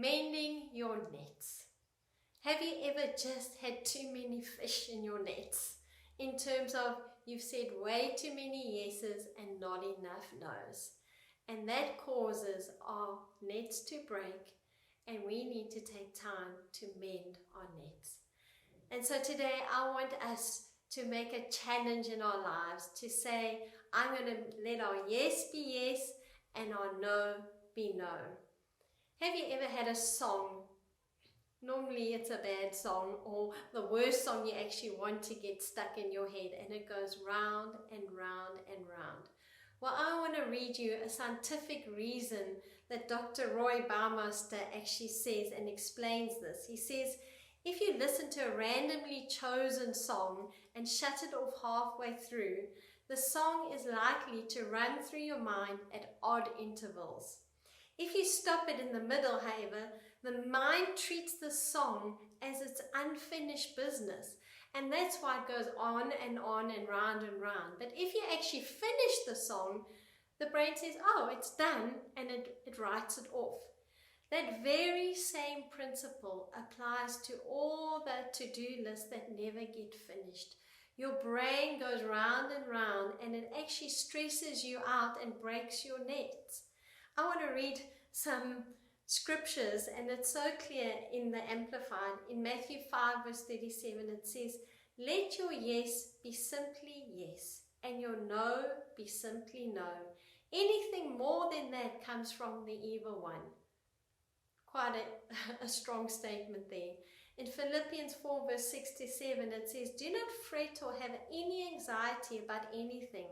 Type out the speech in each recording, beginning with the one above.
Mending your nets. Have you ever just had too many fish in your nets? In terms of you've said way too many yeses and not enough nos. And that causes our nets to break, and we need to take time to mend our nets. And so today I want us to make a challenge in our lives to say, I'm going to let our yes be yes and our no be no. Have you ever had a song? Normally it's a bad song or the worst song you actually want to get stuck in your head, and it goes round and round and round. Well, I want to read you a scientific reason that Dr. Roy Baumeister actually says and explains this. He says, if you listen to a randomly chosen song and shut it off halfway through, the song is likely to run through your mind at odd intervals. If you stop it in the middle, however, the mind treats the song as its unfinished business, and that's why it goes on and round and round. But if you actually finish the song, the brain says, oh, it's done, and it writes it off. That very same principle applies to all the to-do lists that never get finished. Your brain goes round and round, and it actually stresses you out and breaks your nets. I want to read some scriptures, and it's so clear in the Amplified. In Matthew 5 verse 37 it says, let your yes be simply yes, and your no be simply no. Anything more than that comes from the evil one. Quite a strong statement there. In Philippians 4 verse 6 to 7 it says, do not fret or have any anxiety about anything,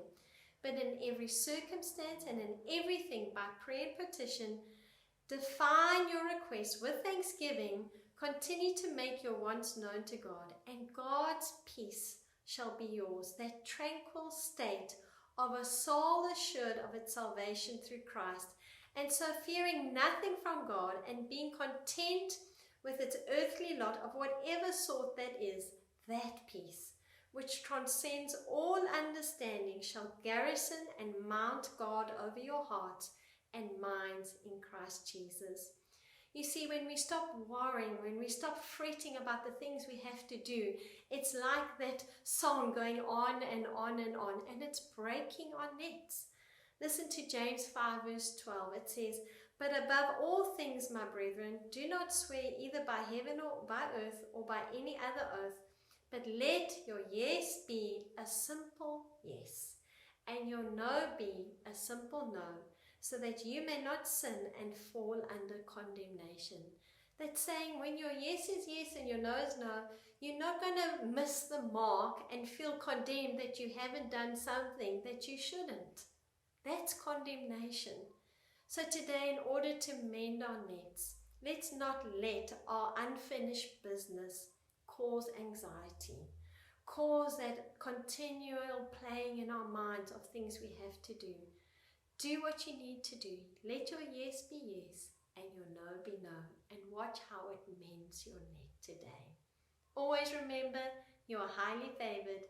but in every circumstance and in everything by prayer and petition, define your requests with thanksgiving, continue to make your wants known to God, and God's peace shall be yours, that tranquil state of a soul assured of its salvation through Christ, and so fearing nothing from God and being content with its earthly lot of whatever sort that is, that peace, which transcends all understanding, shall garrison and mount guard over your hearts and minds in Christ Jesus. You see, when we stop worrying, when we stop fretting about the things we have to do, it's like that song going on and on and on, and it's breaking our nets. Listen to James 5 verse 12. It says, but above all things, my brethren, do not swear either by heaven or by earth or by any other oath, but let your yes be a simple yes, and your no be a simple no, so that you may not sin and fall under condemnation. That's saying when your yes is yes and your no is no, you're not going to miss the mark and feel condemned that you haven't done something that you shouldn't. That's condemnation. So today, in order to mend our nets, let's not let our unfinished business cause anxiety, cause that continual playing in our minds of things we have to do. Do what you need to do. Let your yes be yes and your no be no, and watch how it mends your net today. Always remember, you are highly favored